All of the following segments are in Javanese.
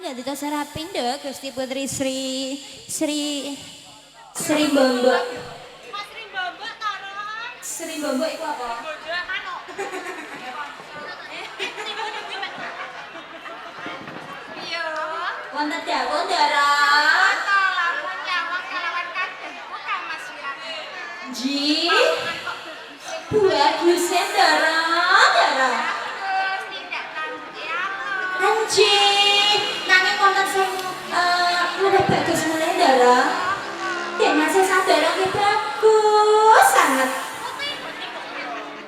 Ganti tos rapindo Gusti Putri Sri Mbok. Mas Sri Mbok tolong. Sri Mbok iku apa? Manuk. Iya. Wonten dawuh ndara. Lamun nyawang kalawan kadang Kang Mas Wirata. Ji. Buat Gusti ndara. Terus tindak lanjut ya. Anji. Nanging wonten sing lebih bagus meneh ndara. Dene sing sadurung ki bagus sangat.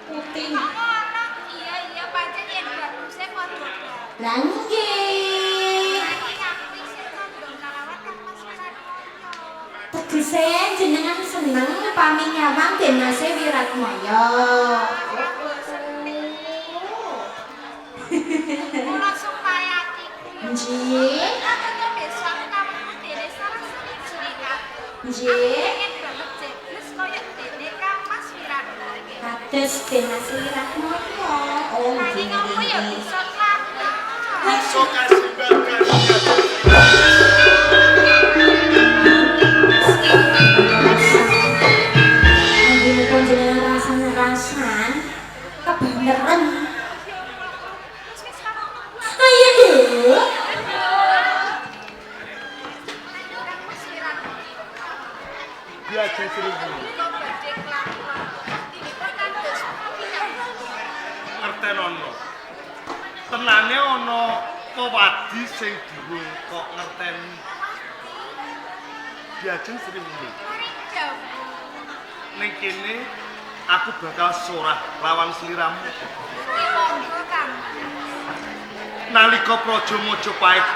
Putih. Iya pancen yen baguse padha. Lah nggih. Tegese jenengan seneng upami nyawang Denase Wiratmaya. Ora supaya atiku. Nggih. Katanya besok kamu dene salah siji kan. Nggih. Pengen banget jebles koyo dene Kang Mas Wirata. Kados Denase Wiratmaya. Oh Nanging kamu ya nggih. bisa lah. Bisa kasih bagian Anggihipun jenengan rasan kebeneran. Ayo dulu. dia seribu. Ngertenono. Tenane ana pewadi sing diwung kok ngerteni. Diajeng seribu. Ning kene aku bakal sorah lawan sliramu. Nalika Praja Majapahit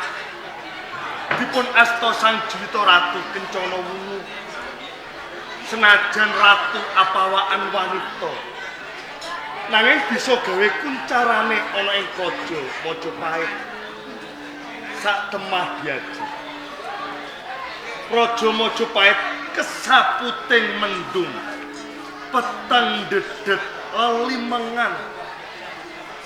dipun asta Sang Juwita Ratu Kencana Wungu. Senajan ratu apawaan wanita. Nanging bisa gawe kuncarane ana ing Praja Majapahit. Sak temah diaji. Praja Majapahit kesaputing mendung. Peteng dedet lelimengan.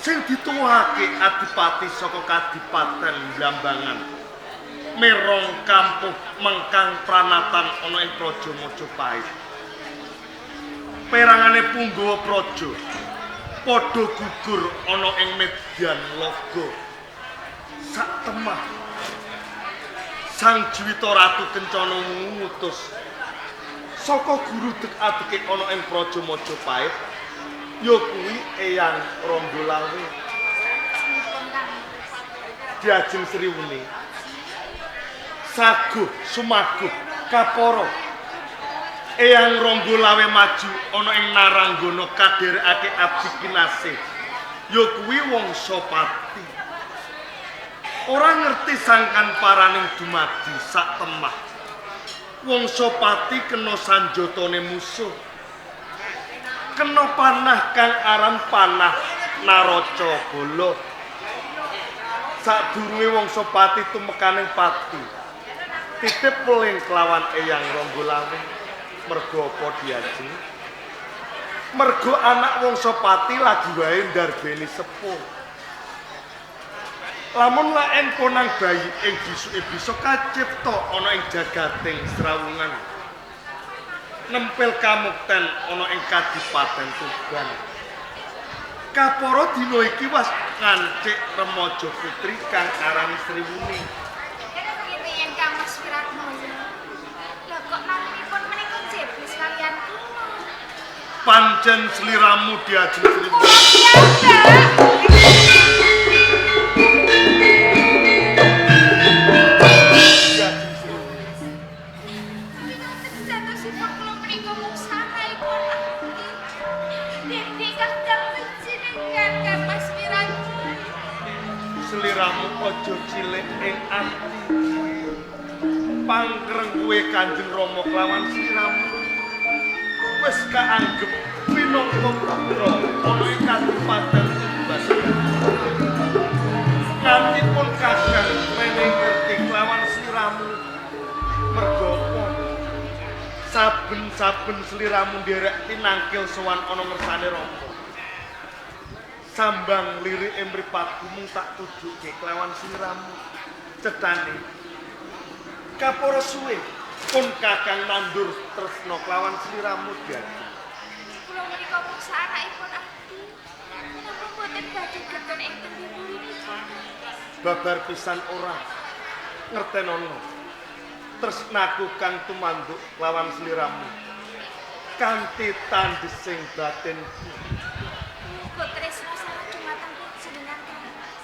Sing dituwake adipati saka Kadipaten Blambangan. Merong kampuh mengkang pranatan ana ing Praja Majapahit. Perangane Punggawa Praja padha gugur ana ing Medyan Laga. Sak temah Sang Juwita Ratu Kencana Wungu ngutus saka guru dek-adeke ana ing Praja Majapahit ya kuwi Eyang Ranggalawe. Diajeng Sriwuni saguh sumaguh kapara Eyang Ranggalawe maju ana ing Naranggana kadherekake abdi kinasih ya kuwi Wangsapati. Ora ngerti sangkan paraning dumadi sak temah. Wangsapati kena sanjatane musuh. Kena panah kang aran panah Naraca Bala. Sadurunge Wangsapati tumekaning pati. Titip peling kelawan Eyang Ranggalawe. Mergo apa diaji? Mergo anak Wangsapati lagi wae ndarbeni sepuh. Lamun laen konang bayi ing bisuke bisa kacipta ana ing jagating Srawungan. Nempel kamukten ana ing Kadipaten Tuban. Kapara dina iki was ngancik remaja putri kang aran Sriwuni. Yen Kang Mas Wiratmaya. Lah kok naminipun menika jebles kalian kula. Pancen sliramu diajeng Sriwuni. Iya, Mbak. Sliramu aja cilik ing ati. Pangkreng kuwe Kanjeng Rama kelawan sliramu. Wis kaanggep pinangka putra ana ing Kadipaten Tuban. Nganti pun kadang menehi ngerti kelawan sliramu. Mergo apa? Saben-saben sliramu nderek pinangkil sowan ana ngersane Rama. Sambang lirik mripatku mung tak tujuke kelawan sliramu. cetane kapora suwe pun kakang nandur tresno kelawan sliramu Diajeng. Kula menika muksa anakipun abdi. Menapa boten badhe gedhen ing tembe Babar pisan ora ngertenono tresnaku kang tumanduk lawan sliramu kanthi tandesing batinku. Muga tresna sareng dumateng panjenengan Kangmas.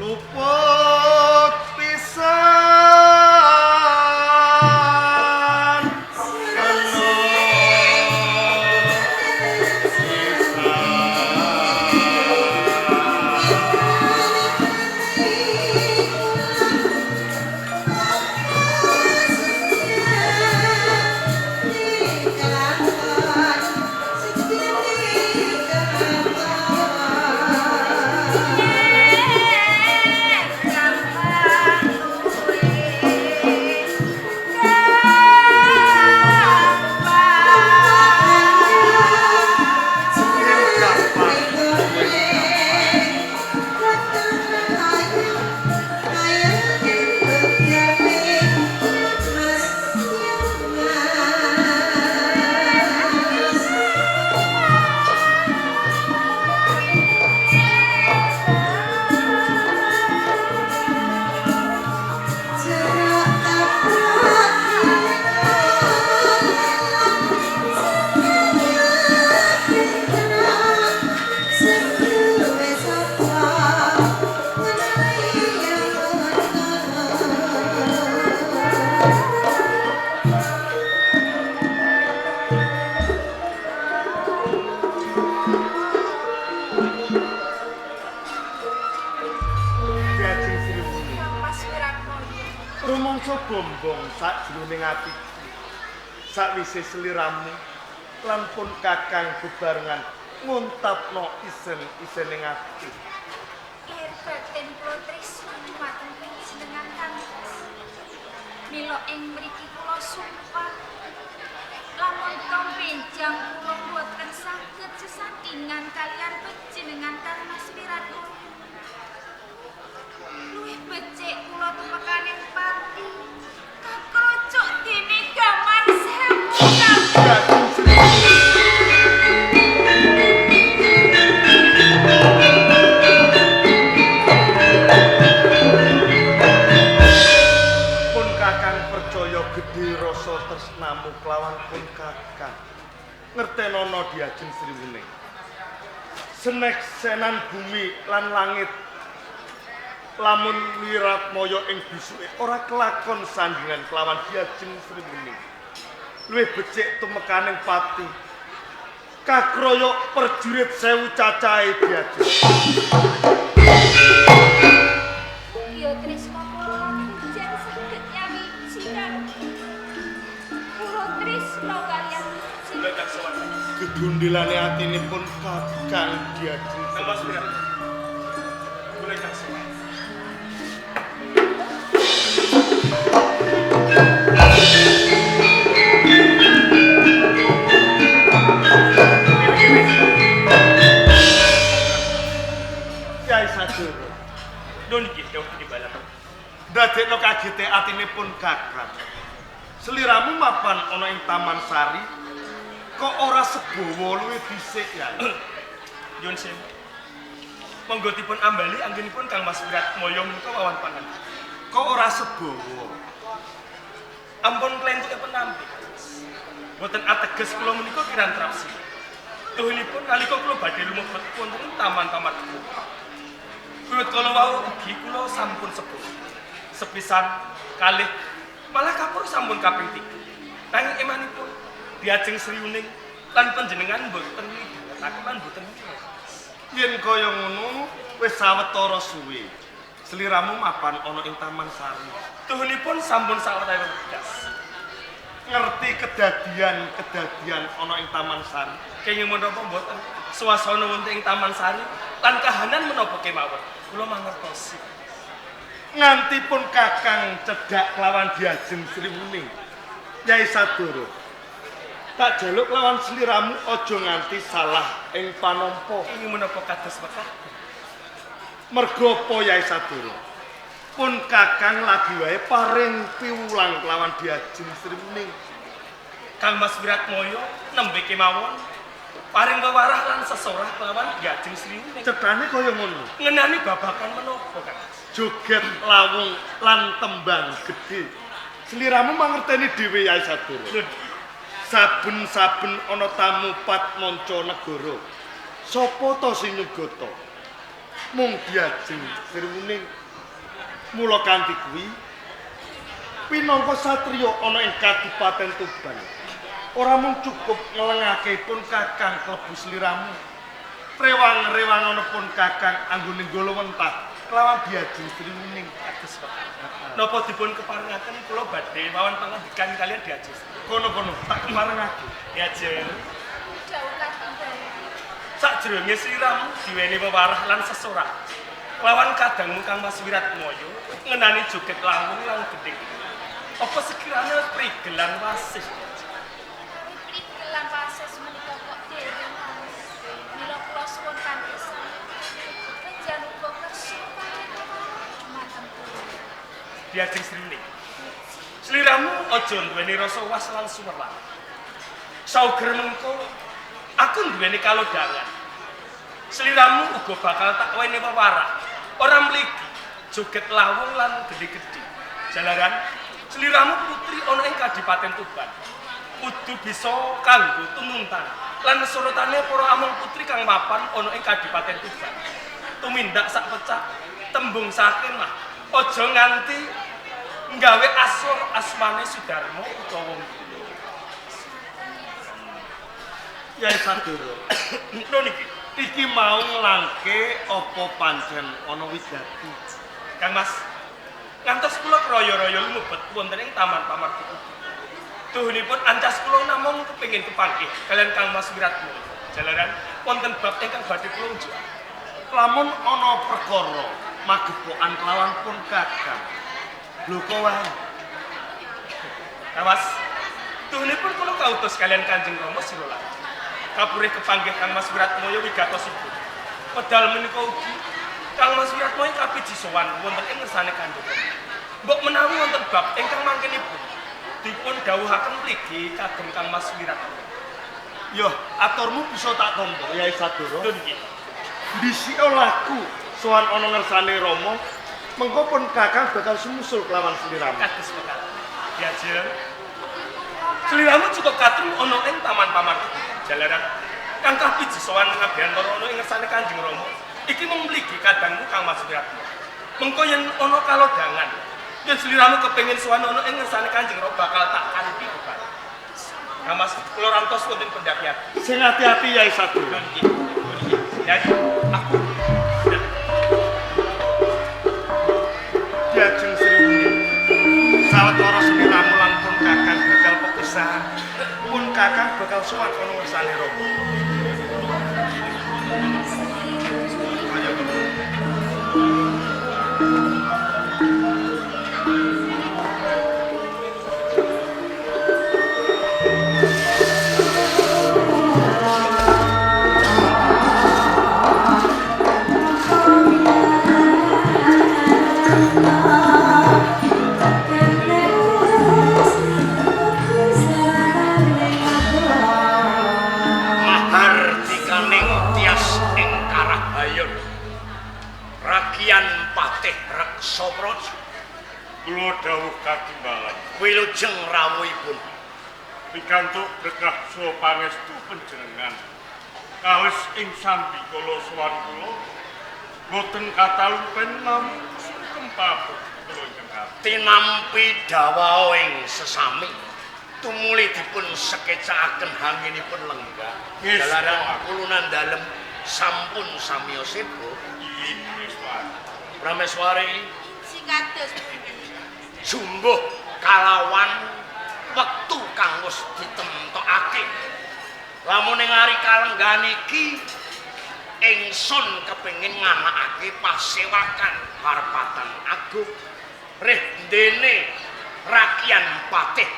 Luput pisan kena rumangsa bombong sajroning atiku sakwise sliramu lan pun kakang bebarengan nguntapno isen-isening ati. Lahir batin kula tresna dumateng panjenengan Kangmas. Mila ing mriki kula sumpah lamun benjang kula boten saged sesandingan kaliyan panjenengan Kangmas Wiratmaya. Luwih becik kula tumekaning pati kakrocok dene gaman sewu Kangmas. Pun kakang percaya gedhe rasa tresnamu kelawan pun kakang ngertenono Diajeng Sriwuning senek senan bumi lan langit lamun Wiratmaya ing bisuke ora kelakon sandingan kelawan Diajeng Sriwuning luwih becik tumekaning pati kakroyok perjurit sewu cacahe Diajeng. Ya tresna kula pujan saged nyawiji kang kula tresna kaliyan Gegundilane atinipun kakang Diajeng Sriwuning. Boleh kasih. patinipun Kakang. Sliramu mapan ana ing Taman Sari kok ora sebowo luwih dhisik ya. Nyuwun sewu. Monggo dipun ambali anggenipun Kang Mas Wiratmaya menika wawan pangan. Kok ora sebowo. Ampun klentukipun nampi. Boten ateges kula menika kirang trapsi. Tuhunipun nalika kula badhe lumebet wonten Taman Pamarku. Wiwit kala wau ugi kula sampun sepuh. Sepisan kalih malah kapur sampun kaping 3. Nanging emanipun diajeng Sri Uning lan panjenengan boten midhangetaken lan boten mireng. Yen kaya ngono wis sawetara suwe. Sliramu mapan ana ing Taman Sari. Tuhunipun sampun sawetara wedas. Ngerti kedadian ana ing Taman Sari. Kenging menapa mboten suasana wonten ing Taman Sari lan kahanan menapa kemawon. Kula mangertosi. Ngantipun Kakang cedhak kelawan diajeng Sri Uning. Nyai Sadara. Tak jaluk lawan sliramu aja nganti salah ing panampa. Kenging menapa kados mekaten. Merga apa Nyai Sadara? Pun Kakang lagi wae paring piwulang kelawan diajeng Sri Uning. Kang Mas Wiratmaya nembe kemawon paring wewarah lan sesorah kelawan diajeng Sri Uning. Cedhane kaya ngono. Ngenani babakan menapa, Kang? Joget lawung lan tembang gedhe. Sliramu mangerteni dhewe Nyai Sadara. Saben-saben ana tamu Patmanca negara. Sapa to sing nyugata? Mung diajeng Sri Uning. Mula kanthi kuwi pinangka satriya ana ing Kadipaten Tuban. Ora mung cukup ngelengake pun Kakang klebu sliramu. Rewang-rewanganipun Kakang anggone nggolo wentah kelawan diajeng Sri Uning. Kados napa dipun keparengaken kula badhe mawon pangandikan kalian diajeng. Kono-kono tak keparengake. Diajeng. Dawuh Kakang. Sakjroning sliramu diweni wewarah lan sesorah. Lawan kadangmu Kang Mas Wiratmaya ngenani joget lawung lan gedhe. Apa sekiranya prigelan wasih? Kawit prigelan pases menika kok dereng Mas. Mila kula suwun kangesan. Panjenengan uga kersa dumateng kula. Diajeng Sri Uning. Sliramu aja duweni rasa was lan sumerlang. Sauger mengko aku duweni kalodhangan. Sliramu uga bakal tak weni wewarah. Ora mligi joget lawung lan gedhe-gedhe. Jalaran sliramu putri ana ing Kadipaten Tuban. Kudu bisa kanggo tumuntan lan surutane para amung putri kang mapan ana ing Kadipaten Tuban. Tumindak sak pecah tembung sakemah. Aja nganti nggawe asor asmane Sudarma utawa Nyai Sadara. lho niki. Iki mau nglangke apa pancen ana widati. Kang Mas, ngantos kula kroyo-royo lumebet wonten ing Taman Pamarku. Tuhunipun ancas kula namung kepengin kepanggih kalian Kang Mas Wiratmaya. Jalaran wonten bab ingkang badhe kula unjuk. Lamun ana perkara magepokan kelawan pun Kakang. Bloko wae. Kang Mas, tuhunipun kula kautus kalian Kanjeng Rama Sira kapurih kepanggih Kang Mas Wiratmaya wigatosipun. Pedal menika ugi Kang Mas Wiratmaya kapiji sowan wonten ing ngersane Kanjeng. Mbok menawi wonten bab ingkang mangkenipun dipun dawuhaken mligi kagem Kang Mas Wiratmaya. Yo, aturmu bisa tak tampa Nyai Sadara. Lho niki. Dhisika laku sowan ana ngersane Rama, mengko pun Kakang bakal sumusul kelawan sliramu. Kados mekaten. Diajeng. Sliramu cukup katru ana ing Taman Pamarku. Jalaran kang kapiji sowan ngabiyantara ana ing ngersane Kanjeng Rama. Iki mung mligi kadangmu Kang Mas Wiratmaya. Mengko yen ana kalodhangan, yen sliramu kepengin sowan ana ing ngersane Kanjeng Rama bakal tak kanthi beban. Kang Mas, kula rantos wonten pendakian. Sing ati-ati Nyai Sadara. Niki. Jadi aku Diajeng Sri Uning. Sawetara sliramu lan pun Kakang bakal pepisahan. Pun Kakang bakal sowan ana ngersane Rama. Kaya ngono. Thank katimbalan. Wilujeng rawuhipun. Pikantuk berkah saha pangestu panjenengan. Kawis ing sambi kala sowan kula boten katalumpen namung sugeng pabuk kula ingkang ati. Tinampi dawa ing sesami tumuli dipun sekecakaken hanginipun lenggah. Yes, Jalaran kulunan dalem sampun samiya sibuk. Inggih Prameswari. Prameswari Sikados jumbuh kalawan wektu kang wis ditemtokake. Lamun ing ari kalenggan iki ingsun kepengin nganakake pasewakan Harpatan Agung reh dene Rakyan Patih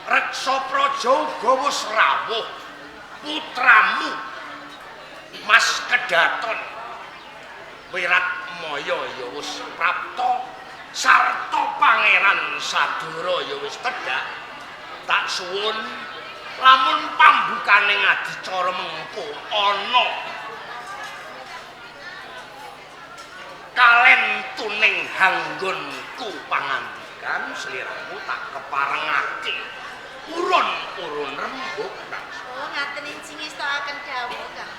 Reksa Praja uga wis rawuh putramu Mas Kedaton Wiratmaya ya wis prapta sarta Pangeran Sadara ya wis tedhak. Tak suwun lamun pambukaning adicara mengko ana kalen tuning hanggonku pangandikan sliramu tak keparengake urun-urun rembug. Oh, ngaten incing istokaken dawuh, Kang.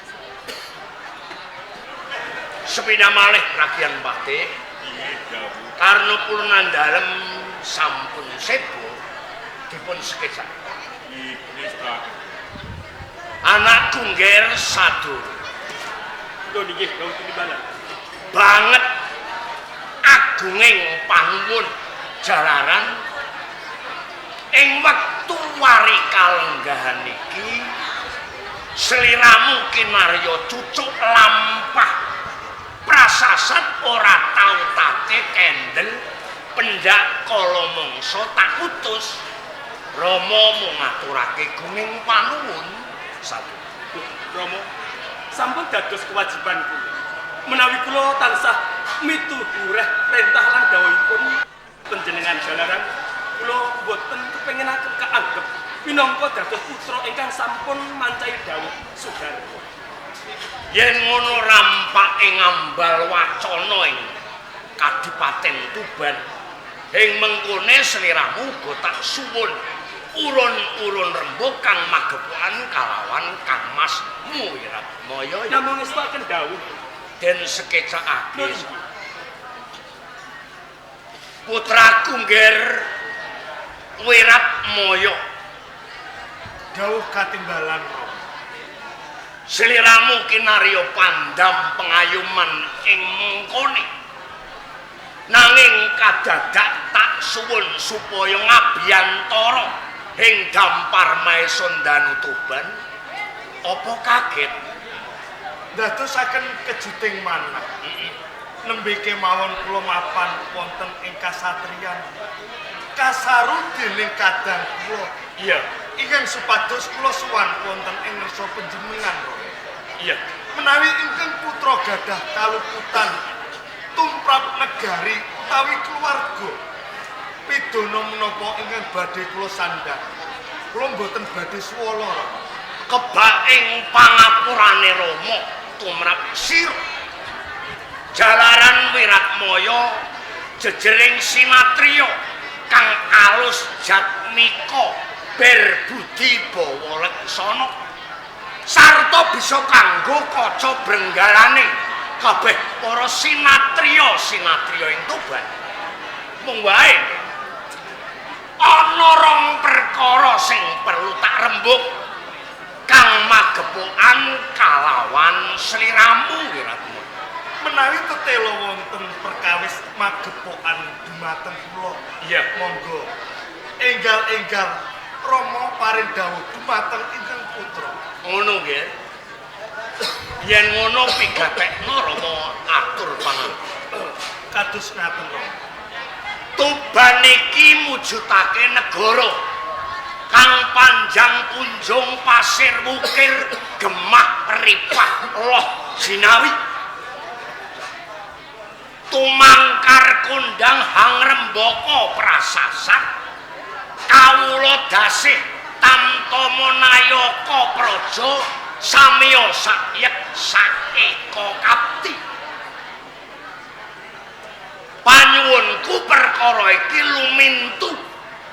Sepeda malih Rakyan Patih Inggih dawuh. karna kulunan dalem sampun sebo dipun sekecak. Inggih istokaken. Anak Gungger Sadur Kula nggih dawuh timbalan. banget agunging panuwun jalaran ing wektu wari kalenggahan iki sliramu kinarya cucuk lampah prasasat ora tau tate kendel pendak kala mangsa tak utus Rama mung ngaturake gunging panuwun satu. Rama, sampun dados kewajibanku. Menawi kula tansah mituhureh perintah lan dawuhipun panjenengan jalaran, kula boten kepengenaken kaanggep minangka dados putra ingkang sampun mancai dawuh Sudarma. Yen ngono rampak ing ambal wacana ing Kadipaten Tuban ing mengkone sliramu uga tak suwun urun-urun rembug kang magepokan kalawan Kang Mas Wiratmaya Namung istokaken dawuh den sekecakake putra Gungger Wiratmaya dawuh katimbalan sliramu kinarya pandam pengayuman ing mengkone nanging kadadak tak suwun supaya ngabiyantara ing dampar Maison Danu Tuban apa kaget dadosaken kejuting manah nembe kemawon kula mapan wonten ing kasatriyan kasaru dening kadang kula iya ingkang supados kula sowan wonten ing ngersa panjenengan iya menawi ingkang putra gadah kaluputan tumrap negari utawi keluarga pidana menapa ingkang badhe kula sandhang kula mboten badhe swala kebak ing pangapurane Rama tumrap sira jalaran Wiratmaya jejering sinatriya kang alus jatmika berbudi bawa leksana sarta bisa kanggo kaca brenggalane kabeh para sinatriya ing Tuban mung wae ana rong perkara sing perlu tak rembug kang magepokan kalawan sliramu Wiratmaya menawi tetela wonten perkawis magepokan dumateng kula iya monggo enggal-enggal Rama paring dawuh dumateng ingkang putra ngono nggih yen ngono pigatekno Rama atur pangapunten kados ngaten Rama Tuban iki mujudake negara kang panjang kunjung pasir wukir gemah ripah loh jinawi tumangkar kondang hangrembaka prasasat kawula dasih tamtama nayaka praja samiya sakyek saeka kapti Panyuwunku perkara iki lumintu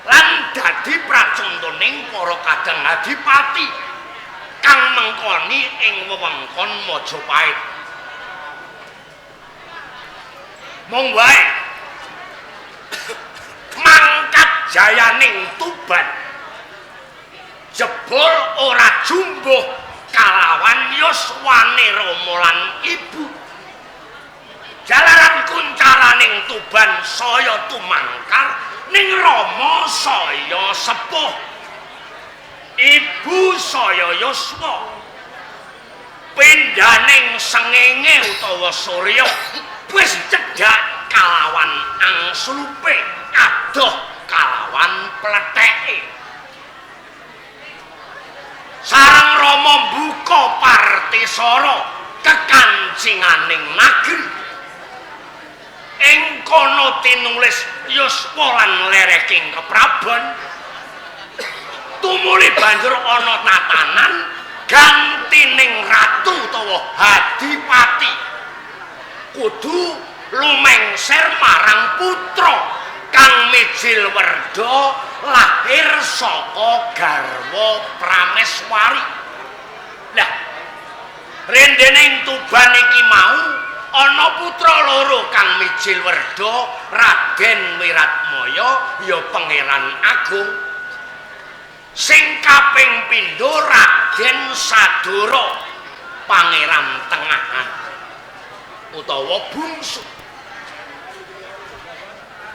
lan dadi pracontoning para kadang adipati kang mengkoni ing wewengkon Majapahit. Mong wae mangkat jayaning Tuban jebul ora jumbuh kalawan yuswane Rama lan Ibu. Jalaran kuncaraning Tuban saya tumangkar ning Rama saya sepuh, Ibu saya yuswa. Pindaning sengenge utawa surya wis cedhak kalawan angslupe adoh kalawan pletheke. Sareng Rama mbuka partisara kekancinganing negeri. Ing kono tinulis yuswa lan lereking kepraban. Tumuli banjur ana tatanan gantining ratu utawa adipati kudu lumengser marang putra kang mijil werda lahir saka garwa Prameswari. Lah rendening Tuban iki mau ana putra loro kang mijil werda, Raden Wiratmaya ya Pangeran Agung. Sing kaping pindho Raden Sadara Pangeran Tengahan utawa bungsu.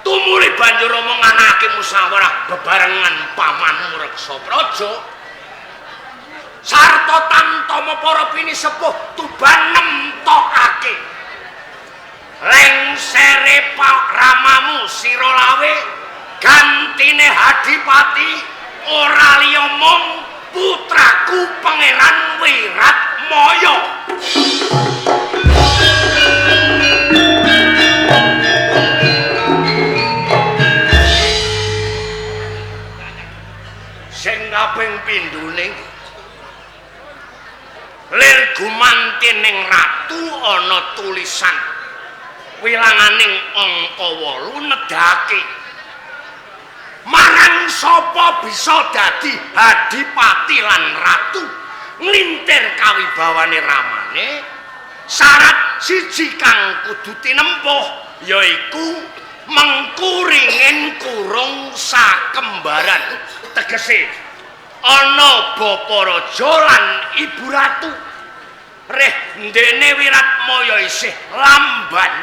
Tumuli banjur nganakake musyawarah bebarengan Paman Mureksa Praja sarta tamtama para pinisepuh Tuban nemtokake lengsere Pak Ramamu sira lawe gantine Hadipati ora liya mung putraku Pangeran Wiratmaya. Sing kaping pindhone lir gumantining ratu ana tulisan wilanganing angka 8 nedhake marang sapa bisa dadi adipati lan ratu nglintir kawibawane ramane syarat siji kang kudu tinempuh yaiku mengkuringin kurung sakembaran tegese ana bapa raja lan ibu ratu reh ndene Wiratmaya isih lamban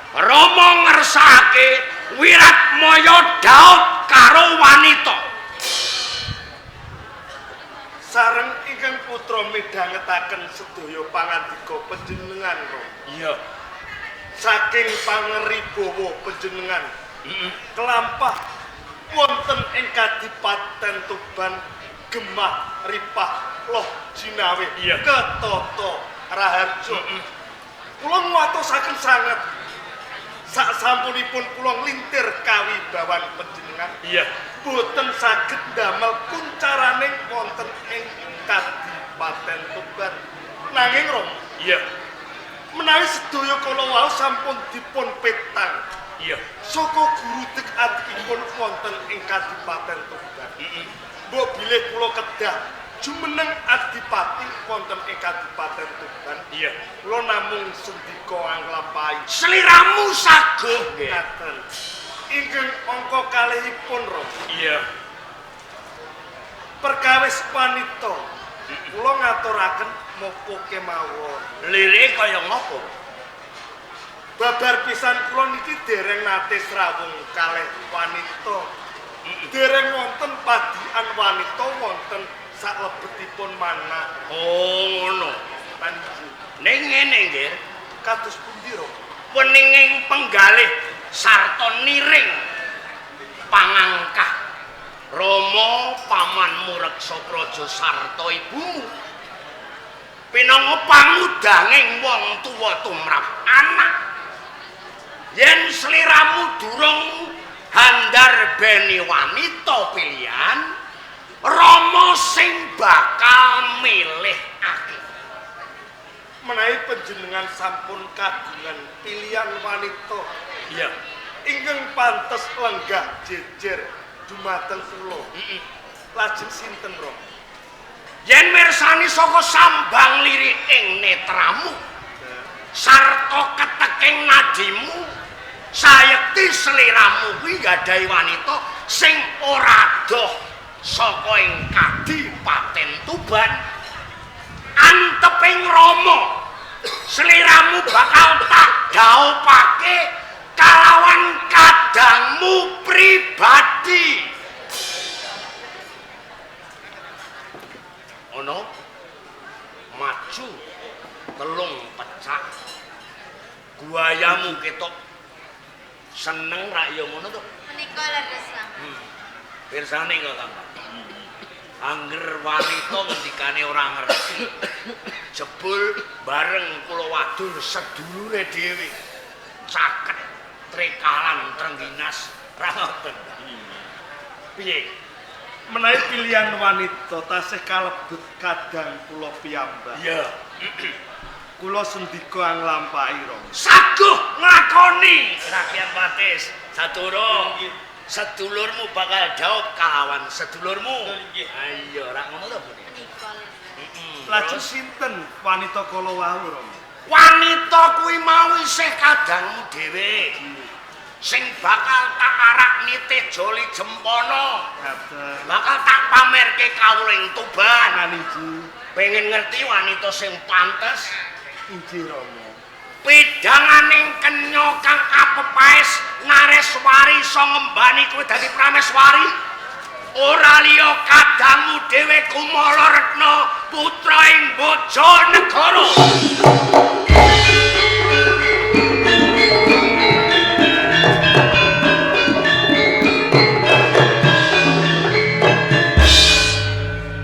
Rama ngersakake Wiratmaya daud karo wanita. Sareng ingkang putra midhangetaken sedaya pangandika panjenengan Rama. Iya. Saking pangeribawa panjenengan kelampah wonten ing Kadipaten Tuban Gemah Ripah Loh Jinawe Ketata Raharja. Kula nguwatosaken sanget saksampunipun kula nglintir kawibawan panjenengan boten saged damel kuncaraning wonten ing Kadipaten Tuban. Nanging Rama menawi sedaya kala wau sampun dipun petang saka guru tek adipun wonten ing Kadipaten Tuban. Mbok bilih kula kedah jumeneng adipati wonten ing Kadipaten Tuban. Kula namung sendika anglampahi. Sliramu saguh nggih. Ngaten. Ingkang angka kalihipun Rama. Perkawis wanita kula ngaturaken moko kemawon. Lire kaya ngopo? Babar pisan kula niki dereng nate srawung kalih wanita. Dereng wonten padian wanita wonten salebetipun manah. Oh ngono. Panjenengan Ning ngene nggih, kados pundi Rama? weninging penggalih sarta niring pangangkah Rama Paman Mureksa Praja sarta ibumu pinangka pangudanging wong tuwa tumrap anak yen sliramu durung handar beni wanita pilihan Rama sing bakal milih akeh menawi panjenengan sampun kagungan pilihan wanita Iya. ingkang pantes lenggah jejer dumateng kula. Lajeng sinten, Rom? Yen mirsani saka sambang liriking netramu sarta keteking nadimu sayekti sliramu kuwi gadhahi wanita sing ora doh saka ing Kadipaten Tuban. Anteping Rama sliramu bakal tak dhaupake kalawan kadangmu pribadi. Ono maju telung pecah guayamu ketok seneng rak ya ngono to Menika leres Rama. pirsane kok Kang angger wanita ngendikane ora ngerti jebul bareng kula wadul sedulure dhewe caket trekalan trengginas ra ngoten piye Menawi pilihan wanita tasih kalebet kadang kula piyambak. iya Kula sendika nglampahi, Rom. saguh nglakoni rakyat Batis sadurung sedulurmu bakal jawab kalawan sedulurmu ayo rak ngono to Bu Menika Lajeng sinten wanita kala wau, Rom? wanita kuwi mau isih kadangmu dhewe sing bakal tak arakni Tejoli Jempono Ngaten. bakal tak pamerke kawuling Tuban Inji, pengen ngerti wanita sing pantes inji Rama. pidanganing kenya kang apepaes Nareswari iso ngembani kowe dadi prameswari ora liya kadangmu dhewe Kumala Retna putra ing Bojonegoro.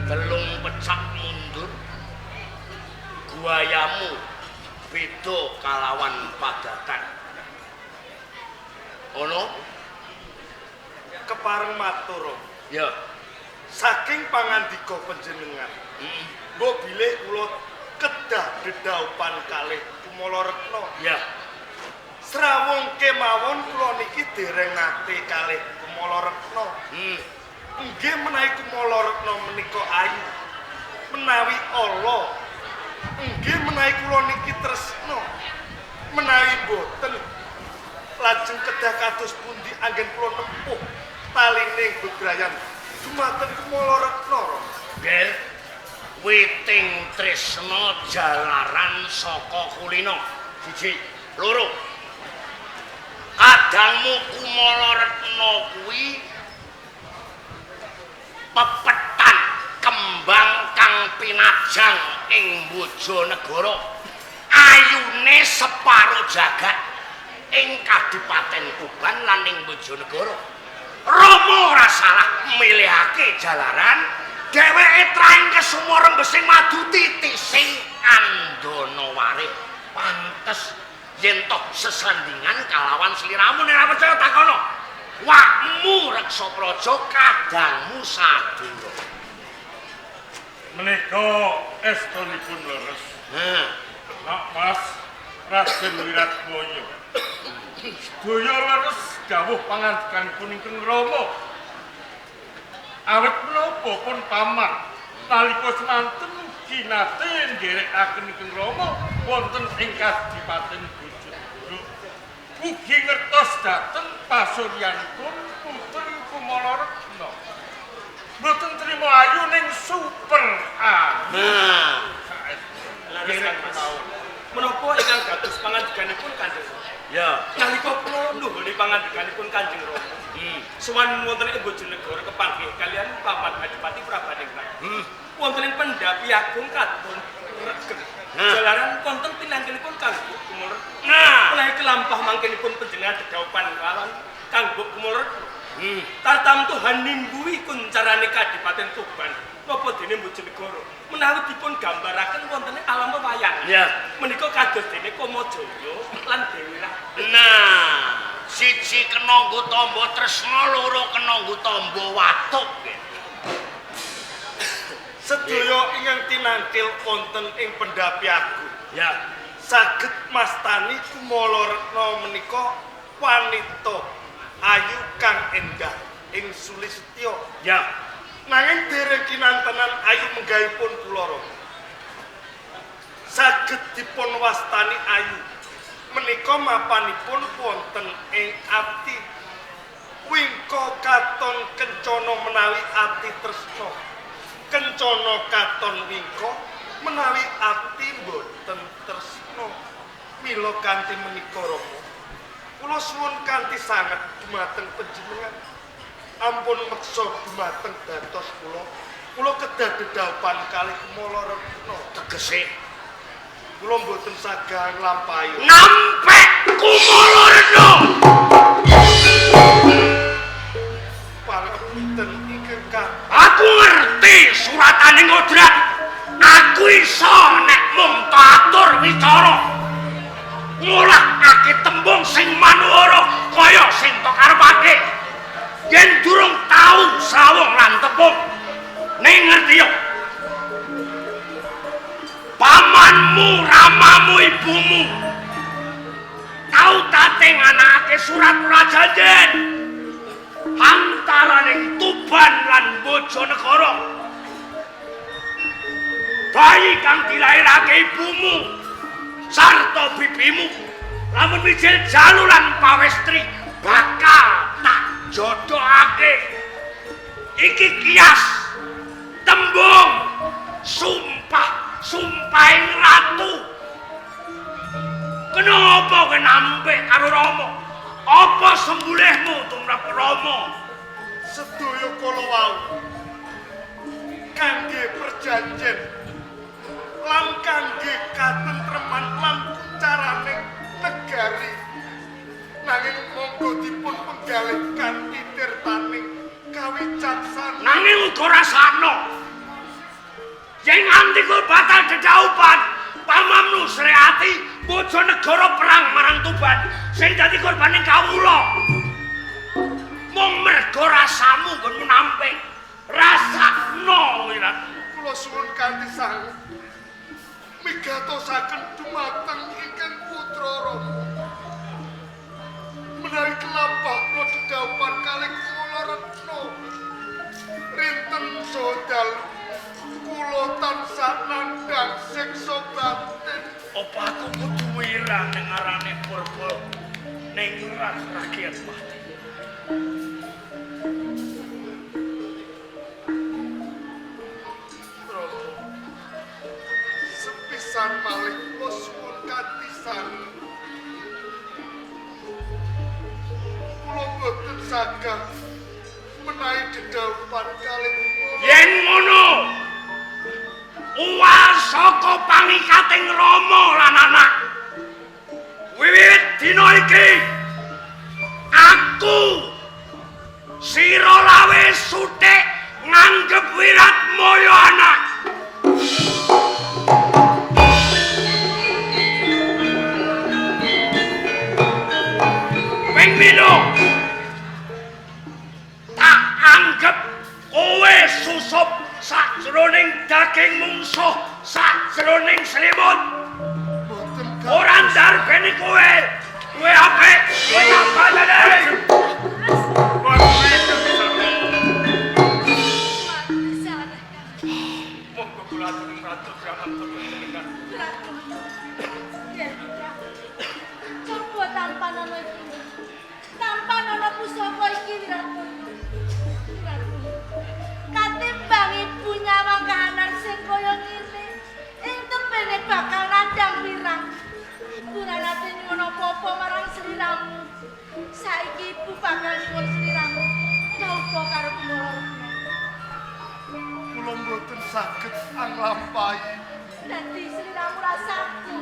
Telung pecak mundur guayamu beda kalawan padatan ono Kepareng matur, Rom. ya Saking pangandika panjenengan, mbok bilih kula kedah dedaupan kalih Kumala Retna. ya Srawung kemawon kula niki dereng nate kalih Kumala Retna. Nggih menawi Kumala Retna menika ayu, menawi ala, nggih menawi kula niki tresna, menawi boten lajeng kedah kados pundi anggen kula nempuh talining bebrayan dumateng Kumala Retna. Ger witing tresna jalaran saka kulino siji loro kadangmu Kumala Retna kuwi pepetan kembang kang pinajang ing Bojonegoro ayune separo jagat ing Kadipaten Tuban lan ing Bojonegoro Rama ora salah milihake jalaran dheweke traing kesuma rembesing madu titi sing andana warih pantes yen tok sesandingan kalawan sliramu nek ora percaya takono wakmu reksa praja kadangmu sadulur Menika estunipun leres. Nak Mas Raden Wiratmaya. Sedaya leres dawuh pangandikanipun ingkang Rama. Awit menapa pun paman nalika semanten ugi nate ndherekaken ingkang Rama wonten ing Kadipaten Bojonegoro. Ugi ngertos dhateng pasuryanipun putri Kumala Retna. Mboten trima ayu ning super Menapa ingkang dados pangandikanipun Kanjeng Rama? ya Nalika kula nuhuni pangandikanipun Kanjeng Rama, sowan wonten ing Bojonegoro kepanggih kalian papan Adipati Prabadingrat. Wonten ing pendhapi agung katon regeng. Jalaran wonten pinanggenipun kanggo Kumala. Menawi kelampah mangkenipun panjenengan dedaupan kalawan kanggo Kumala. Tatam Tuhan nimbuhi kuncarane Kadipaten Tuban napa dene Bojonegoro menawi dipun gambaraken wonten alam wewayangan. ya Menika kados dene Kamajaya lan Dewi Ratih. nah siji kena nggo tamba tresna loro kena nggo tamba watuk Sedaya ingkang tinangkil wonten ing pendhapi agung Ya, saged mastani Kumala Retna menika wanita ayu kang endah ing Sulistya. ya. Nanging dereng kinantenan ayu menggahipun kula Rama. Saged dipun wastani ayu menika mapanipun wonten ing ati wingko katon kencana menawi ati tresna. Kencana katon wingko menawi ati boten tresna. Mila kanthi menika Rama, kula suwun kanthi sanget dumateng panjenengan. Ampun meksa dumateng dados kula kedah dedhapan kalih Kumala Retna. Tegese Kula mboten sagah nglampahi. nampek Kumala Retna. Pangapunten ingkang kakang. Aku ngerti surataning kodrat. Aku iso nek mung atur wicara. Ngolahake tembung sing manuwara kaya sing tok karepake. Yen durung tau sawung lan tepung. Ning ngerti yo. Pamanmu, ramamu, ibumu tau tate nganakake surat prajanjen antaraning Tuban lan Bojonegoro. Bayi kang dilairake ibumu sarta bibimu lamun mijil jalu lan pawestri bakal tak jodohake. Iki kias tembung sumpahing ratu. Kenapa kenampik karo Rama? Apa sembulihmu tumrap Rama? Sedaya kala wau kangge perjanjen lan kangge katentreman lan kucaraning negari. Nanging monggo dipun penggalih kanthi tirtaning kawicaksanan. Nanging uga rasana yen nganti kok batal dedaupan pamamnu Sriati Bojonegoro perang marang Tuban sing dadi korbaning kawula mung merga rasamu nggon menampik rasakno wirat. Kula suwun kanthi sanget migatosaken dumateng ingkang putra Rama. Menawi kelampah kula dedaupan kalih Kumala Retna rinten dalu kula tansah nandhang siksa batin. Apa aku kudu wirang ning arane purba ning rakyat mati. Rama, sepisan malih kula suwun kanthi sanget kula boten sagah menawi dedaupan kalih Yen ngono uwal saka pangikating Rama lan anak. Wiwit dina iki aku Sira Lawe Sutik nganggep Wirat Moyo anak. Ping pindho tak anggep kowe susup sakjroning daging mungsuh sakjroning selimut. boten Ora ndarbeni kowe. Kowe apik, kowe apa jane? Monggo kula aturi ratu Brahmantara jenengan. Coba tanpa nono iki. Tanpa nono pusaka iki Wiratu. Katimbang ibu nyawang kahanan sing kaya ngene, ing tembene bakal nandhang wirang. Ora nate nyuwun apa-apa marang sliramu. Saiki ibu bakal nyuwun sliramu nyoba karo Kumala Retna. kula mboten saged anglampahi. Dadi sliramu rasaku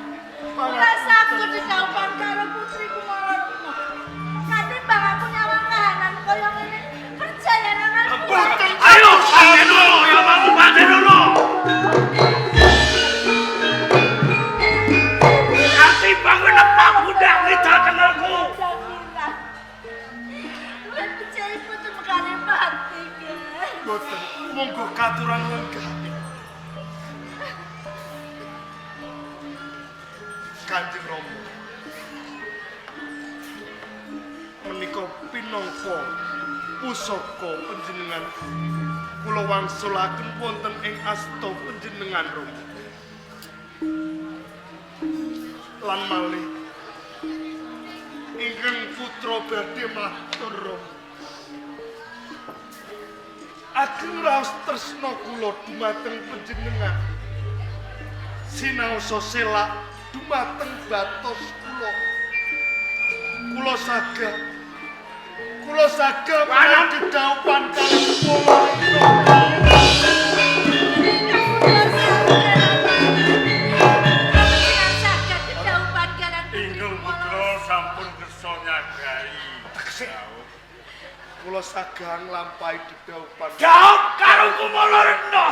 dedaupan karo putri Kumala Retna. Katimbang aku nyawang kahanan kaya ngene, percaya nang aku. Ayo, paten dulu, ya mau paten dulu. Nanti bangun apa budak kita kenalku. Percaya putu mekane mati ke. Boten monggo katuran lenggah. saka panjenengan kula wangsulaken wonten ing asta panjenengan Rama. Lan malih ingkang putra badhe matur Rama. Ageng raos tresna kula dumateng panjenengan. Sinaosa selak dumateng batos kula. Kula saged menawi dedaupan kalih kula. Ingkang putra sampun kersa nyagahi. Kula saged nglampahi dedaupan. Daup karo Kumala Retna.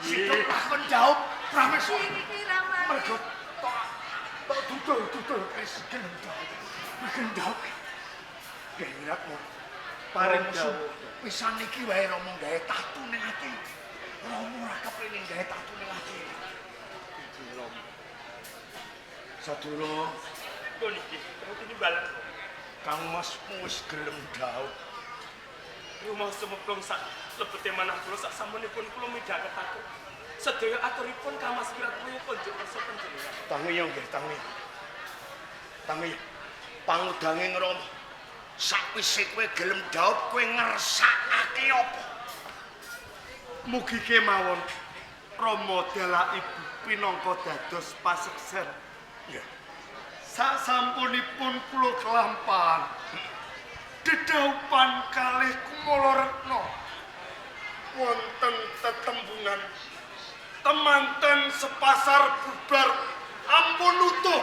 Sikep lakon daup prameswa. Mergo tok dudul wis gelem daup. Gelem daup. Gerak mo. Paring dawuh. Pisan iki wae Rama gawe tatu ning ati. Rama ora kepengin gawe tatu ning ati. Sadurung Pun iki, ini balan. Kang Mas wis gelem daup. Rumah semeplung sak lebete manah kula sak sampunipun kula midhaket aku. Sedaya aturipun Kang Mas Wiratmoyo konjuk kersa panjenengan. Tangi nggih, tangi. Tangi pangudanging Rama. Sakwise kowe gelem daup kowe ngersakake apa? Mugi kemawon Rama dalah ibu pinangka dados paseksen. Nggih. Sasampunipun kula kelampahan dedaupan kalih Kumala Retna wonten tetembungan temanten sepasar bubar ampun utuh.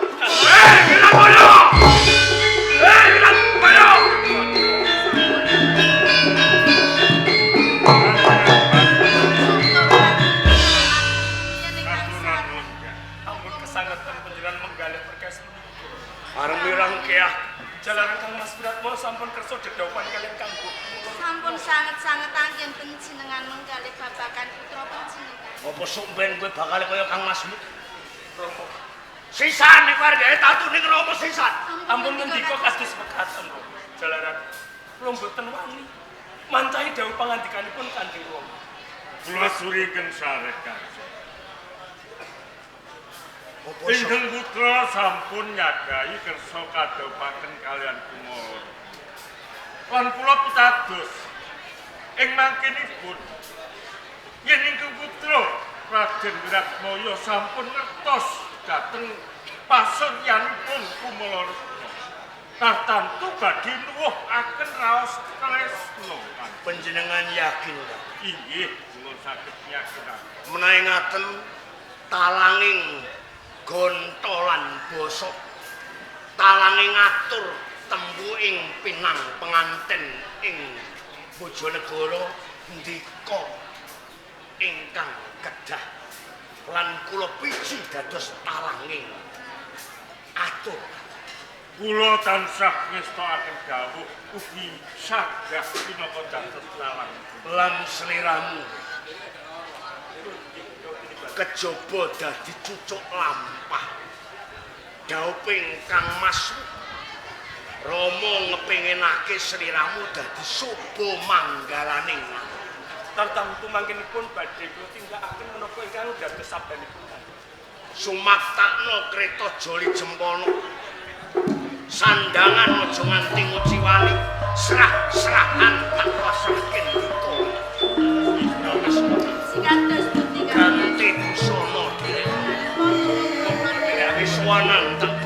Ampun kesangatan panjenengan menggalih perkasa Areng mirang keah jalaran Kang Mas Wiratmoyo sampun kersa dedaupan kalian kanggo. Sampun sanget-sanget anggen panjenengan menggalih babagan putra panjenengan. apa sumben kowe bakal kaya Kang Masmu. Rama, Sisan nek wargae tatu ning Rama sisan. ampun ngendika kasih sepekatan kok. Jalaran kula mboten wani mancahi dawuh pangandikanipun Kanjeng Rama. Kula suriken sareh Kanjeng. Apa Ingkang putra sampun nyagahi kersa kadhaupaken kalian Kumala. Lan kula pitados ing mangkenipun yen ingkang putra Raden Wiratmoyo sampun ngertos dhateng pasuryanipun Kumala Retna. Tartamtu badhe nuwuhaken raos tresna. panjenengan yakin ta? Inggih, kula saged yakinaken. Menawi ngaten talanging gontolan basa talanging ngatur tembuing pinang penganten ing Bojonegoro ndika ingkang kedah lan kula piji dados talanging atur. Kula tansah ngestakaken dawuh ugi sagah pinaka dados lalang. Lan sliramu kejaba dadi cucuk lampah dauping Kang Mas Rama ngepinginake sliramu dadi sobo manggalaning Tartamtu mangkenipun badhe kula tindakaken menapa ingkang dados sabdanipun Kanjeng. sumaktakno kreta joli jempana sandangan aja nganti nguci wali serah-serahan tak wasake ndika Sikados pundi kanthi busana dhewe wis wanang tak